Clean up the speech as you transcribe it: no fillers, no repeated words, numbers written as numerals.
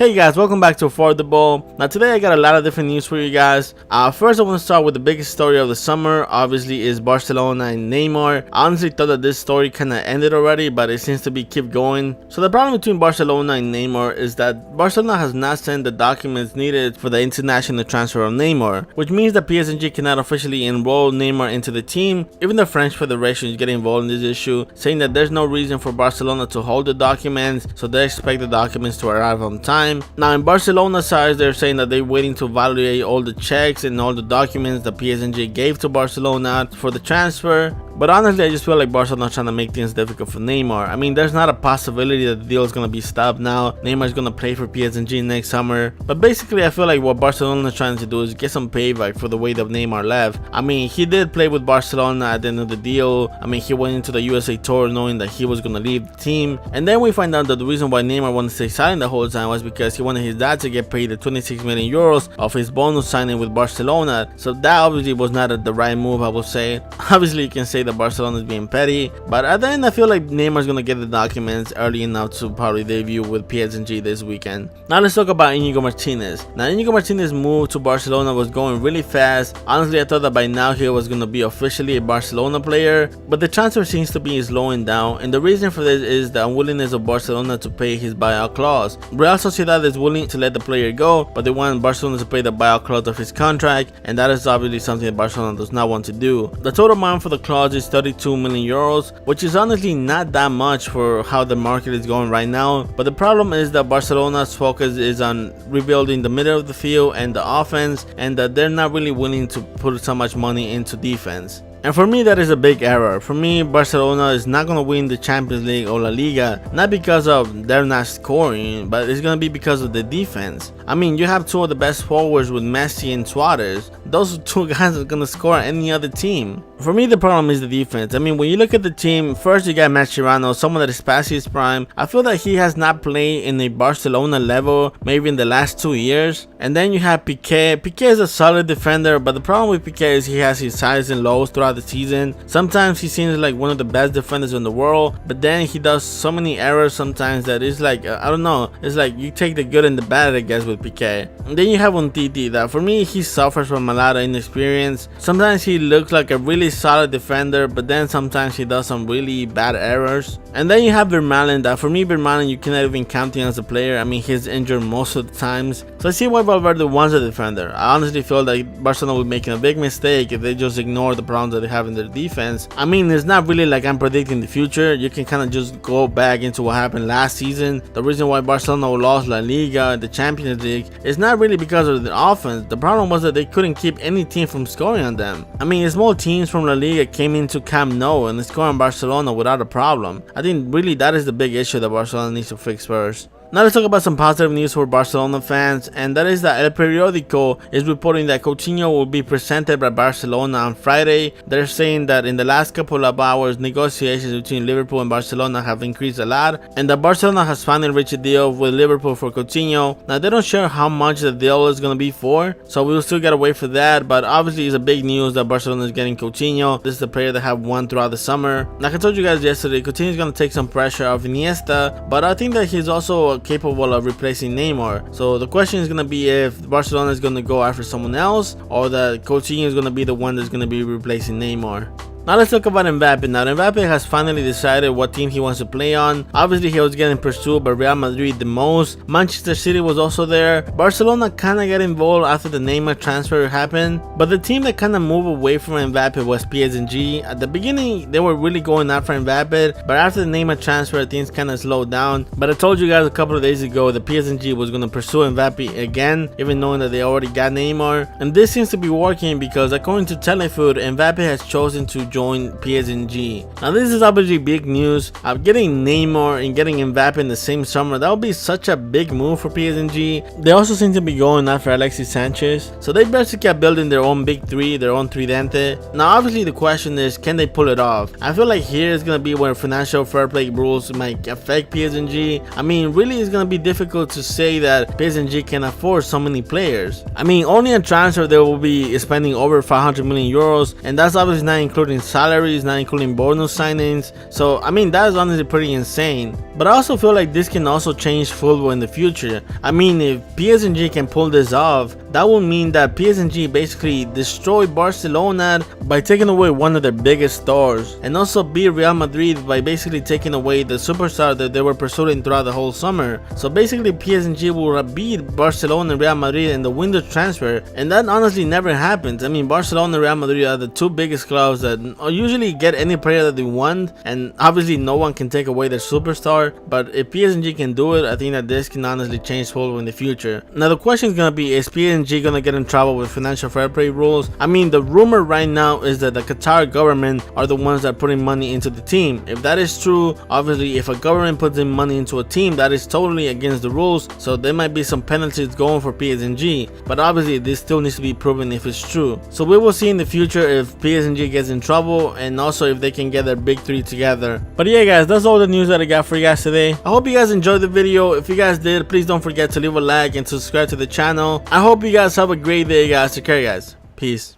Hey guys, welcome back to Affordable. Now today I got a lot of different news for you guys. First I want to start with the biggest story of the summer, obviously is Barcelona and Neymar. I honestly thought that this story kind of ended already, but it seems to be keep going. So the problem between Barcelona and Neymar is that Barcelona has not sent the documents needed for the international transfer of Neymar, which means that PSG cannot officially enroll Neymar into the team. Even the French Federation is getting involved in this issue, saying that there's no reason for Barcelona to hold the documents, so they expect the documents to arrive on time. Now in Barcelona's side, they're saying that they're waiting to evaluate all the checks and all the documents that PSG gave to Barcelona for the transfer. But honestly, I just feel like Barcelona is trying to make things difficult for Neymar. I mean, there's not a possibility that the deal is going to be stopped now. Neymar is going to play for PSG next summer. But basically, I feel like what Barcelona is trying to do is get some payback for the way that Neymar left. I mean, he did play with Barcelona at the end of the deal. I mean, he went into the USA Tour knowing that he was going to leave the team. And then we find out that the reason why Neymar wanted to stay silent the whole time was because he wanted his dad to get paid the 26 million euros of his bonus signing with Barcelona. So that obviously was not the right move, I would say. Obviously, you can say that Barcelona is being petty, but at the end I feel like Neymar's gonna get the documents early enough to probably debut with PSG this weekend. Now let's talk about Inigo Martinez. Now Inigo Martinez's move to Barcelona was going really fast. Honestly, I thought that by now he was gonna be officially a Barcelona player, but the transfer seems to be slowing down, and the reason for this is the unwillingness of Barcelona to pay his buyout clause. Real Sociedad is willing to let the player go, but they want Barcelona to pay the buyout clause of his contract, and that is obviously something that Barcelona does not want to do. The total amount for the clause is 32 million euros, which is honestly not that much for how the market is going right now. But the problem is that Barcelona's focus is on rebuilding the middle of the field and the offense, and that they're not really willing to put so much money into defense. And for me, that is a big error. For me, Barcelona is not going to win the Champions League or La Liga, not because of they're not scoring, but it's going to be because of the defense. I mean, you have two of the best forwards with Messi and Suarez. Those two guys are going to score on any other team. For me, the problem is the defense. I mean, when you look at the team, first you got Mascherano, someone that is past his prime. I feel that he has not played in a Barcelona level maybe in the last 2 years. And then you have Piqué. Piqué is a solid defender, but the problem with Piqué is he has his highs and lows throughout the season. Sometimes he seems like one of the best defenders in the world, but then he does so many errors sometimes that it's like, I don't know, it's like you take the good and the bad, I guess, with Piqué. And then you have Umtiti, that for me, he suffers from a lot of inexperience. Sometimes he looks like a really solid defender, but then sometimes he does some really bad errors. And then you have Vermaelen, that for me, Vermaelen, you cannot even count him as a player. I mean, he's injured most of the times. So I see why Valverde wants a defender. I honestly feel like Barcelona would be making a big mistake if they just ignore the problems that they have in their defense. I mean, it's not really like I'm predicting the future. You can kind of just go back into what happened last season. The reason why Barcelona lost La Liga, the Champions League, is not really because of the offense. The problem was that they couldn't keep any team from scoring on them. I mean, small teams from La Liga came into Camp Nou and scored on Barcelona without a problem. I think really that is the big issue that Barcelona needs to fix first. Now let's talk about some positive news for Barcelona fans, and that is that El Periódico is reporting that Coutinho will be presented by Barcelona on Friday. They're saying that in the last couple of hours, negotiations between Liverpool and Barcelona have increased a lot, and that Barcelona has finally reached a deal with Liverpool for Coutinho. Now they don't share how much the deal is going to be for, so we'll still gotta wait for that, but obviously it's a big news that Barcelona is getting Coutinho. This is the player that have won throughout the summer. Like I told you guys yesterday, Coutinho is going to take some pressure off Iniesta, but I think that he's also capable of replacing Neymar. So the question is going to be if Barcelona is going to go after someone else, or that Coutinho is going to be the one that's going to be replacing Neymar. Now let's talk about Mbappé. Now Mbappé has finally decided what team he wants to play on. Obviously he was getting pursued by Real Madrid the most. Manchester City was also there. Barcelona kind of got involved after the Neymar transfer happened, but the team that kind of moved away from Mbappé was PSG. At the beginning they were really going after Mbappé, but after the Neymar transfer things kind of slowed down. But I told you guys a couple of days ago that PSG was going to pursue Mbappé again, even knowing that they already got Neymar. And this seems to be working because according to Telefoot, Mbappé has chosen to join PSG. Now this is obviously big news. Getting Neymar and getting Mbappé in the same summer, that would be such a big move for PSG. They also seem to be going after Alexis Sanchez, so they basically are building their own big three, their own tridente. Now obviously the question is, can they pull it off? I feel like here is going to be where financial fair play rules might affect PSG. I mean, really it's going to be difficult to say that PSG can afford so many players. I mean, only a transfer they will be spending over 500 million euros, and that's obviously not including salaries, not including bonus signings. So I mean, that is honestly pretty insane. But I also feel like this can also change football in the future. I mean, if PSG can pull this off, that would mean that PSG basically destroyed Barcelona by taking away one of their biggest stars, and also beat Real Madrid by basically taking away the superstar that they were pursuing throughout the whole summer. So basically PSG will beat Barcelona and Real Madrid in the window transfer, and that honestly never happens. I mean, Barcelona and Real Madrid are the two biggest clubs that usually get any player that they want, and obviously no one can take away their superstar. But if PSG can do it, I think that this can honestly change football in the future. Now the question is gonna be, is PSG gonna get in trouble with financial fair play rules? I mean, the rumor right now is that the Qatar government are the ones that are putting money into the team. If that is true, obviously if a government puts in money into a team, that is totally against the rules, so there might be some penalties going for PSG. But obviously this still needs to be proven if it's true. So we will see in the future if PSG gets in trouble, and also if they can get their big three together. But yeah guys, that's all the news that I got for you guys today. I hope you guys enjoyed the video. If you guys did, please don't forget to leave a like and subscribe to the channel. I hope you guys have a great day guys. Take care guys. Peace.